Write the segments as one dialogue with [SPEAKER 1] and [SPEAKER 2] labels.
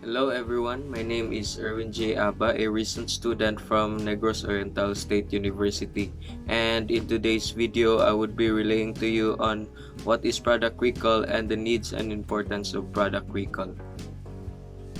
[SPEAKER 1] Hello everyone, my name is Erwin J. Aba, a recent student from Negros Oriental State University, and in today's video I would be relaying to you on what is product recall and the needs and importance of product recall.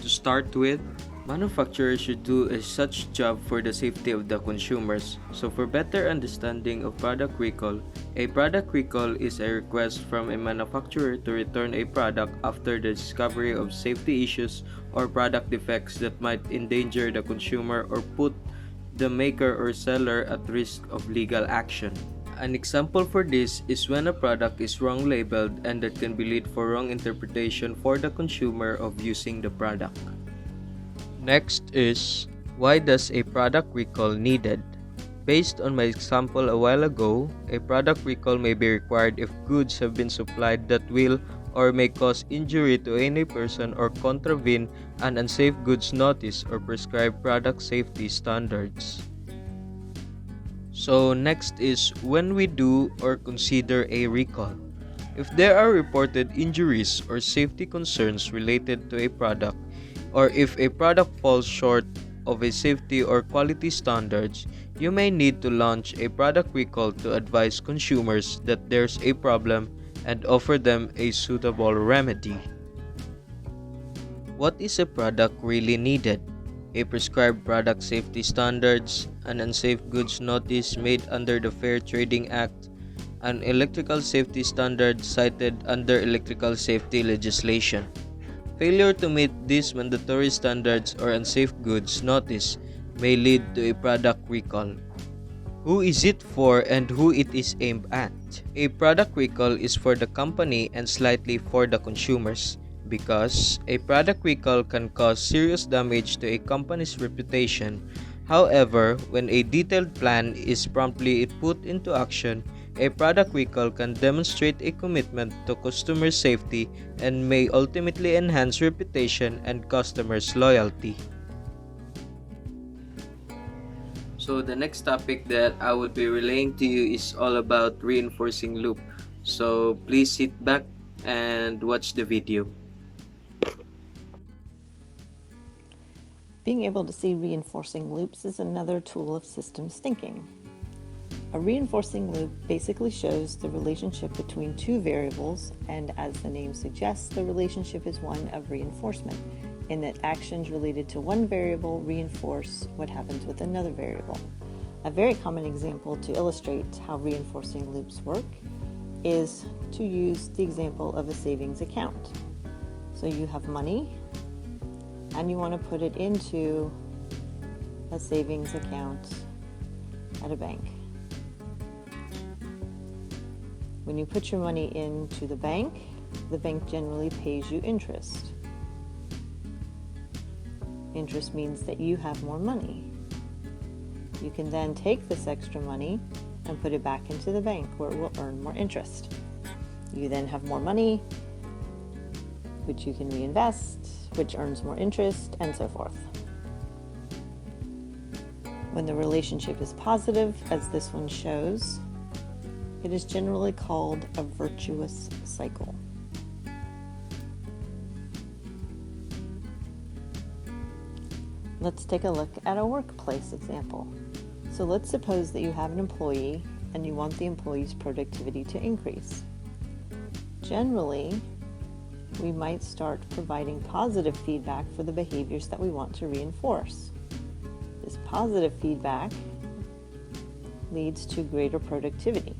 [SPEAKER 1] To start with, manufacturers should do a such job for the safety of the consumers. So for better understanding of product recall, a product recall is a request from a manufacturer to return a product after the discovery of safety issues or product defects that might endanger the consumer or put the maker or seller at risk of legal action. An example for this is when a product is wrong labeled and that can be lead for wrong interpretation for the consumer of using the product. Next is, why does a product recall needed? Based on my example a while ago, a product recall may be required if goods have been supplied that will or may cause injury to any person or contravene an unsafe goods notice or prescribed product safety standards. So next is when we do or consider a recall. If there are reported injuries or safety concerns related to a product, or if a product falls short of a safety or quality standards, you may need to launch a product recall to advise consumers that there's a problem and offer them a suitable remedy. What is a product really needed? A prescribed product safety standards, an unsafe goods notice made under the Fair Trading Act, an electrical safety standard cited under electrical safety legislation. Failure to meet these mandatory standards or unsafe goods notice may lead to a product recall. Who is it for and who it is aimed at? A product recall is for the company and slightly for the consumers, because a product recall can cause serious damage to a company's reputation. However, when a detailed plan is promptly put into action, a product recall can demonstrate a commitment to customer safety and may ultimately enhance reputation and customers' loyalty. So the next topic that I would be relaying to you is all about reinforcing loop. So please sit back and watch the video.
[SPEAKER 2] Being able to see reinforcing loops is another tool of systems thinking. A reinforcing loop basically shows the relationship between two variables, and as the name suggests, the relationship is one of reinforcement, in that actions related to one variable reinforce what happens with another variable. A very common example to illustrate how reinforcing loops work is to use the example of a savings account. So you have money and you want to put it into a savings account at a bank. When you put your money into the bank generally pays you interest. Interest means that you have more money. You can then take this extra money and put it back into the bank where it will earn more interest. You then have more money, which you can reinvest, which earns more interest, and so forth. When the relationship is positive, as this one shows, it is generally called a virtuous cycle. Let's take a look at a workplace example. So let's suppose that you have an employee and you want the employee's productivity to increase. Generally, we might start providing positive feedback for the behaviors that we want to reinforce. This positive feedback leads to greater productivity.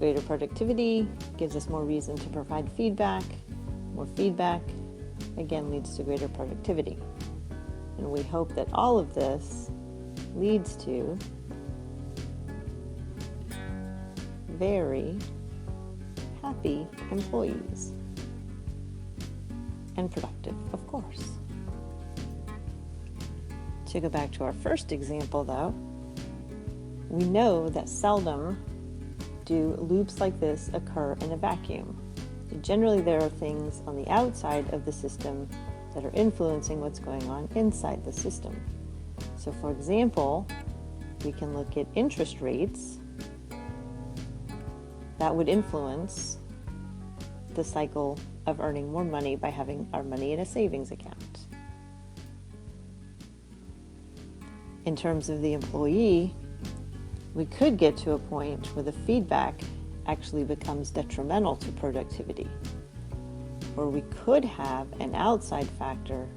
[SPEAKER 2] Greater productivity gives us more reason to provide feedback. More feedback, again, leads to greater productivity. And we hope that all of this leads to very happy employees. And productive, of course. To go back to our first example, though, we know that seldom do loops like this occur in a vacuum. So generally, there are things on the outside of the system that are influencing what's going on inside the system. So for example, we can look at interest rates that would influence the cycle of earning more money by having our money in a savings account. In terms of the employee, we could get to a point where the feedback actually becomes detrimental to productivity, or we could have an outside factor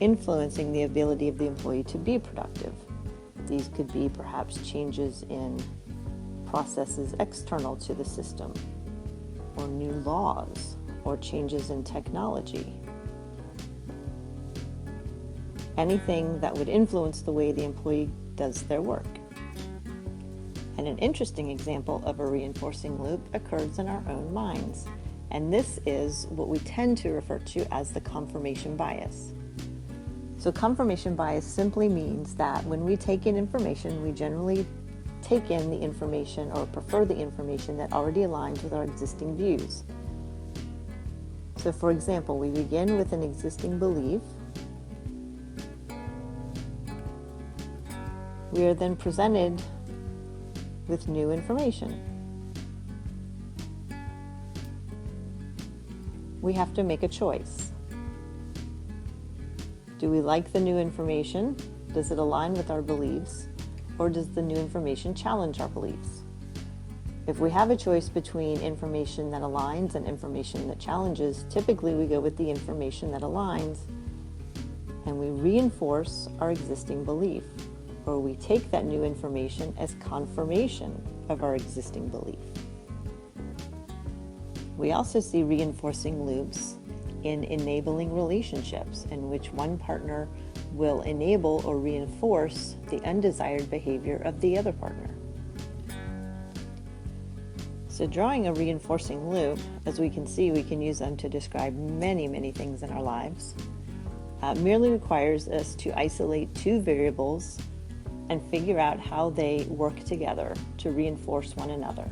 [SPEAKER 2] influencing the ability of the employee to be productive. These could be perhaps changes in processes external to the system, or new laws, or changes in technology. Anything that would influence the way the employee does their work. And an interesting example of a reinforcing loop occurs in our own minds, and this is what we tend to refer to as the confirmation bias. So confirmation bias simply means that when we take in information, we generally take in the information or prefer the information that already aligns with our existing views. So for example, we begin with an existing belief. We are then presented with new information. We have to make a choice. Do we like the new information? Does it align with our beliefs? Or does the new information challenge our beliefs? If we have a choice between information that aligns and information that challenges, typically we go with the information that aligns, and we reinforce our existing belief, or we take that new information as confirmation of our existing belief. We also see reinforcing loops in enabling relationships in which one partner will enable or reinforce the undesired behavior of the other partner. So drawing a reinforcing loop, as we can see, we can use them to describe many things in our lives, merely requires us to isolate two variables and figure out how they work together to reinforce one another.